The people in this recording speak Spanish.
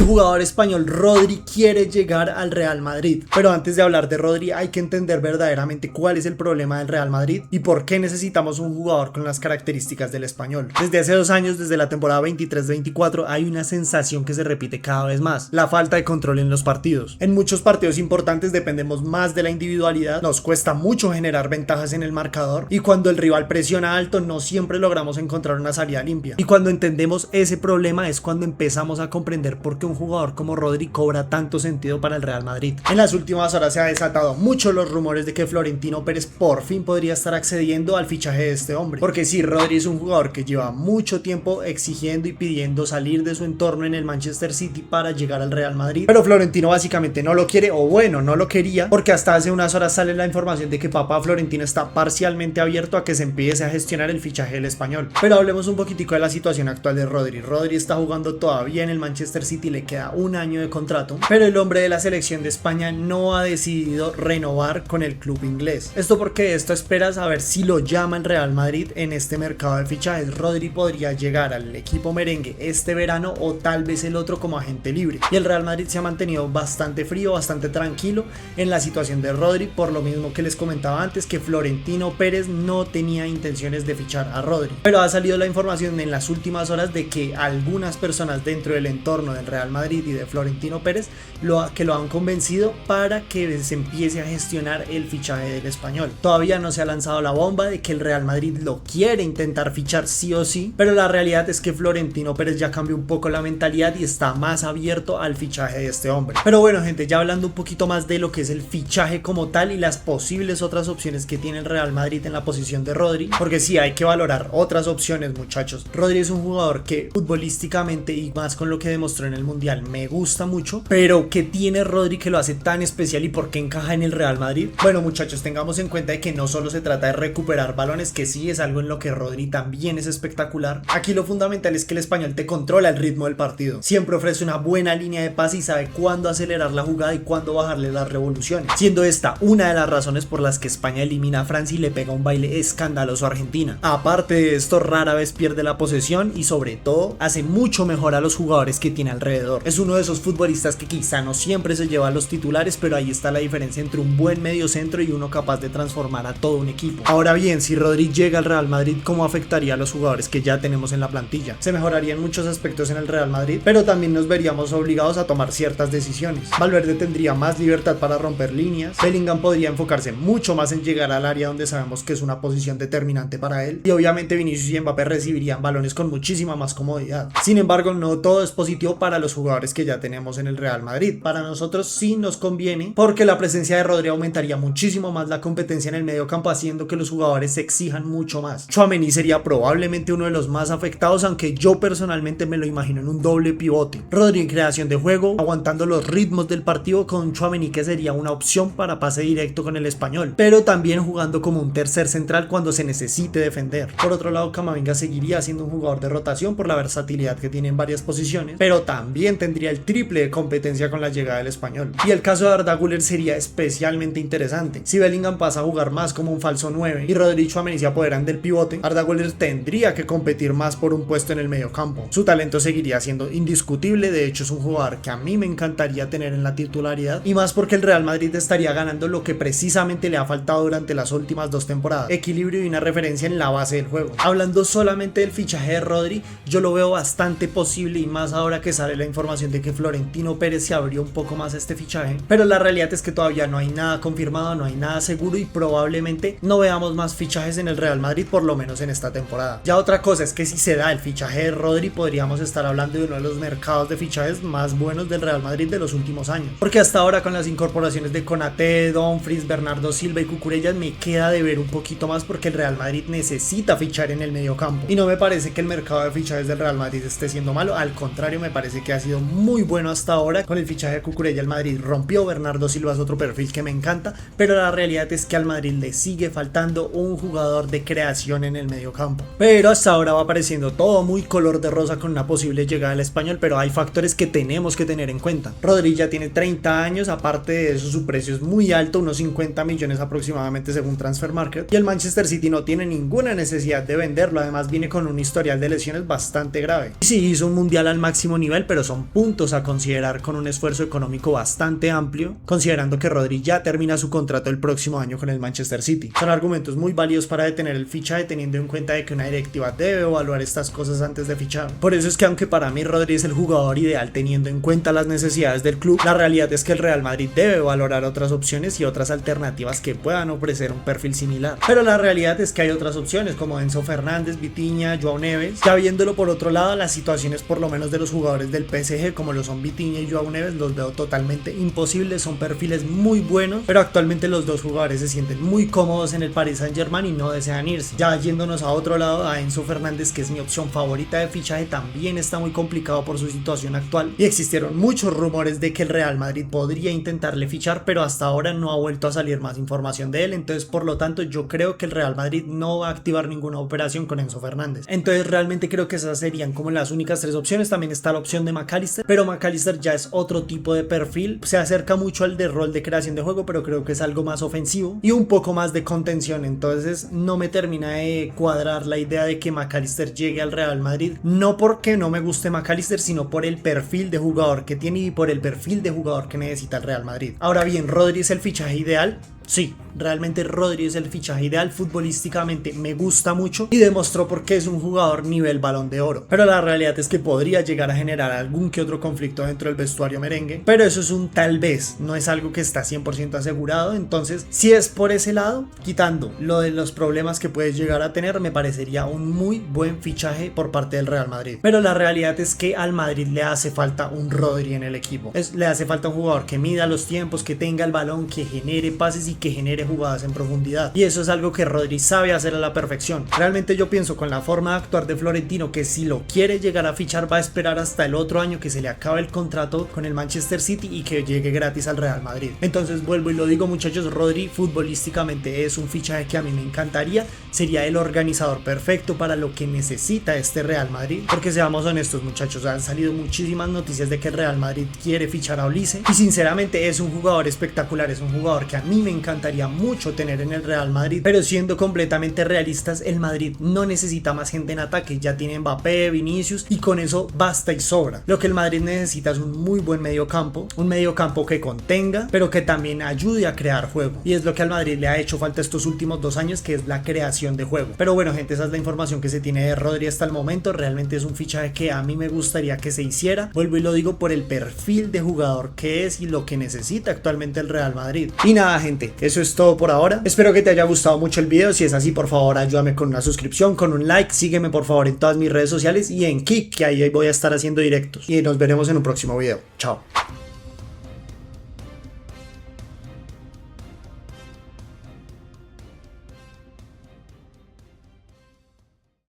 El jugador español Rodri quiere llegar al Real Madrid, pero antes de hablar de Rodri hay que entender verdaderamente cuál es el problema del Real Madrid y por qué necesitamos un jugador con las características del español. Desde hace 2 años, desde la temporada 23-24, hay una sensación que se repite cada vez más: la falta de control en los partidos. En muchos partidos importantes dependemos más de la individualidad, nos cuesta mucho generar ventajas en el marcador y cuando el rival presiona alto no siempre logramos encontrar una salida limpia. Y cuando entendemos ese problema es cuando empezamos a comprender por qué un jugador como Rodri cobra tanto sentido para el Real Madrid. En las últimas horas se ha desatado mucho los rumores de que Florentino Pérez por fin podría estar accediendo al fichaje de este hombre, porque sí, Rodri es un jugador que lleva mucho tiempo exigiendo y pidiendo salir de su entorno en el Manchester City para llegar al Real Madrid, pero Florentino básicamente no lo quiere, o bueno, no lo quería, porque hasta hace unas horas sale la información de que papá Florentino está parcialmente abierto a que se empiece a gestionar el fichaje del español. Pero hablemos un poquitico de la situación actual de Rodri. Rodri está jugando todavía en el Manchester City, le queda 1 año de contrato, pero el hombre de la selección de España no ha decidido renovar con el club inglés. Esto porque esto espera saber si lo llama el Real Madrid en este mercado de fichajes. Rodri podría llegar al equipo merengue este verano o tal vez el otro como agente libre, y el Real Madrid se ha mantenido bastante frío, bastante tranquilo en la situación de Rodri, por lo mismo que les comentaba antes, que Florentino Pérez no tenía intenciones de fichar a Rodri, pero ha salido la información en las últimas horas de que algunas personas dentro del entorno del Real Madrid y de Florentino Pérez lo han convencido para que se empiece a gestionar el fichaje del español. Todavía no se ha lanzado la bomba de que el Real Madrid lo quiere intentar fichar sí o sí, pero la realidad es que Florentino Pérez ya cambió un poco la mentalidad y está más abierto al fichaje de este hombre. Pero bueno, gente, ya hablando un poquito más de lo que es el fichaje como tal y las posibles otras opciones que tiene el Real Madrid en la posición de Rodri, porque sí, hay que valorar otras opciones, muchachos. Rodri es un jugador que futbolísticamente y más con lo que demostró en el Mundial me gusta mucho, pero ¿qué tiene Rodri que lo hace tan especial y por qué encaja en el Real Madrid? Bueno, muchachos, tengamos en cuenta de que no solo se trata de recuperar balones, que sí es algo en lo que Rodri también es espectacular. Aquí lo fundamental es que el español te controla el ritmo del partido, siempre ofrece una buena línea de pase y sabe cuándo acelerar la jugada y cuándo bajarle las revoluciones, siendo esta una de las razones por las que España elimina a Francia y le pega un baile escandaloso a Argentina. Aparte de esto, rara vez pierde la posesión y sobre todo hace mucho mejor a los jugadores que tiene alrededor. Es uno de esos futbolistas que quizá no siempre se lleva a los titulares, pero ahí está la diferencia entre un buen mediocentro y uno capaz de transformar a todo un equipo. Ahora bien, si Rodri llega al Real Madrid, ¿cómo afectaría a los jugadores que ya tenemos en la plantilla? Se mejorarían muchos aspectos en el Real Madrid, pero también nos veríamos obligados a tomar ciertas decisiones. Valverde tendría más libertad para romper líneas, Bellingham podría enfocarse mucho más en llegar al área donde sabemos que es una posición determinante para él, y obviamente Vinicius y Mbappé recibirían balones con muchísima más comodidad. Sin embargo, no todo es positivo para los jugadores que ya tenemos en el Real Madrid. Para nosotros sí nos conviene, porque la presencia de Rodri aumentaría muchísimo más la competencia en el medio campo, haciendo que los jugadores se exijan mucho más. Tchouaméni sería probablemente uno de los más afectados, aunque yo personalmente me lo imagino en un doble pivote. Rodri en creación de juego, aguantando los ritmos del partido, con Tchouaméni que sería una opción para pase directo con el español, pero también jugando como un tercer central cuando se necesite defender. Por otro lado, Camavinga seguiría siendo un jugador de rotación por la versatilidad que tiene en varias posiciones, pero también tendría el triple de competencia con la llegada del español. Y el caso de Arda Güler sería especialmente interesante. Si Bellingham pasa a jugar más como un falso 9 y Rodri y Tchouaméni se apoderan del pivote, Arda Güler tendría que competir más por un puesto en el medio campo. Su talento seguiría siendo indiscutible, de hecho es un jugador que a mí me encantaría tener en la titularidad, y más porque el Real Madrid estaría ganando lo que precisamente le ha faltado durante las últimas 2 temporadas: equilibrio y una referencia en la base del juego. Hablando solamente del fichaje de Rodri, yo lo veo bastante posible, y más ahora que sale la información de que Florentino Pérez se abrió un poco más a este fichaje, pero la realidad es que todavía no hay nada confirmado, no hay nada seguro y probablemente no veamos más fichajes en el Real Madrid, por lo menos en esta temporada. Ya otra cosa es que si se da el fichaje de Rodri, podríamos estar hablando de uno de los mercados de fichajes más buenos del Real Madrid de los últimos años, porque hasta ahora con las incorporaciones de Konaté, Dumfries, Bernardo Silva y Cucurella me queda de ver un poquito más, porque el Real Madrid necesita fichar en el medio campo y no me parece que el mercado de fichajes del Real Madrid esté siendo malo, al contrario, me parece que ha sido muy bueno hasta ahora. Con el fichaje de Cucurella el Madrid rompió, Bernardo Silva es otro perfil que me encanta, pero la realidad es que al Madrid le sigue faltando un jugador de creación en el medio campo. Pero hasta ahora va pareciendo todo muy color de rosa con una posible llegada al español, pero hay factores que tenemos que tener en cuenta. Rodri ya tiene 30 años, aparte de eso su precio es muy alto, unos 50 millones aproximadamente según Transfermarkt, y el Manchester City no tiene ninguna necesidad de venderlo, además viene con un historial de lesiones bastante grave. Y sí, hizo un mundial al máximo nivel, pero son son puntos a considerar con un esfuerzo económico bastante amplio, considerando que Rodri ya termina su contrato el próximo año con el Manchester City. Son argumentos muy válidos para detener el fichaje, teniendo en cuenta de que una directiva debe evaluar estas cosas antes de fichar. Por eso es que aunque para mí Rodri es el jugador ideal teniendo en cuenta las necesidades del club, la realidad es que el Real Madrid debe valorar otras opciones y otras alternativas que puedan ofrecer un perfil similar. Pero la realidad es que hay otras opciones como Enzo Fernández, Vitinha, Joao Neves. Ya viéndolo por otro lado, las situaciones por lo menos de los jugadores del PSG como lo son Vitinha y Joao Neves los veo totalmente imposibles, son perfiles muy buenos, pero actualmente los dos jugadores se sienten muy cómodos en el Paris Saint-Germain y no desean irse. Ya yéndonos a otro lado, a Enzo Fernández, que es mi opción favorita de fichaje, también está muy complicado por su situación actual y existieron muchos rumores de que el Real Madrid podría intentarle fichar, pero hasta ahora no ha vuelto a salir más información de él. Entonces por lo tanto yo creo que el Real Madrid no va a activar ninguna operación con Enzo Fernández. Entonces realmente creo que esas serían como las únicas tres opciones. También está la opción de McAllister, pero McAllister ya es otro tipo de perfil, se acerca mucho al de rol de creación de juego, pero creo que es algo más ofensivo y un poco más de contención. Entonces no me termina de cuadrar la idea de que McAllister llegue al Real Madrid, no porque no me guste McAllister, sino por el perfil de jugador que tiene y por el perfil de jugador que necesita el Real Madrid. Ahora bien, ¿Rodri es el fichaje ideal? Sí, realmente Rodri es el fichaje ideal, futbolísticamente me gusta mucho y demostró por qué es un jugador nivel Balón de Oro, pero la realidad es que podría llegar a generar algún que otro conflicto dentro del vestuario merengue, pero eso es un tal vez, no es algo que está 100% asegurado. Entonces si es por ese lado, quitando lo de los problemas que puedes llegar a tener, me parecería un muy buen fichaje por parte del Real Madrid, pero la realidad es que al Madrid le hace falta un Rodri en el equipo, le hace falta un jugador que mida los tiempos, que tenga el balón, que genere pases y que genere jugadas en profundidad, y eso es algo que Rodri sabe hacer a la perfección. Realmente yo pienso con la forma de actuar de Florentino que si lo quiere llegar a fichar va a esperar hasta el otro año que se le acabe el contrato con el Manchester City y que llegue gratis al Real Madrid. Entonces vuelvo y lo digo, muchachos, Rodri futbolísticamente es un fichaje que a mí me encantaría, sería el organizador perfecto para lo que necesita este Real Madrid, porque seamos honestos, muchachos, han salido muchísimas noticias de que el Real Madrid quiere fichar a Olise y sinceramente es un jugador espectacular, es un jugador que a mí me encantaría mucho tener en el Real Madrid, pero siendo completamente realistas, el Madrid no necesita más gente en ataque, ya tiene Mbappé, Vinicius y con eso basta y sobra. Lo que el Madrid necesita es un muy buen mediocampo, un mediocampo que contenga pero que también ayude a crear juego, y es lo que al Madrid le ha hecho falta estos últimos 2 años, que es la creación de juego. Pero bueno, gente, esa es la información que se tiene de Rodri hasta el momento. Realmente es un fichaje que a mí me gustaría que se hiciera, vuelvo y lo digo, por el perfil de jugador que es y lo que necesita actualmente el Real Madrid. Y nada, gente, eso es todo por ahora. Espero que te haya gustado mucho el video. Si es así, por favor ayúdame con una suscripción, con un like, sígueme por favor en todas mis redes sociales y en Kick, que ahí voy a estar haciendo directos, y nos veremos en un próximo video. Chao.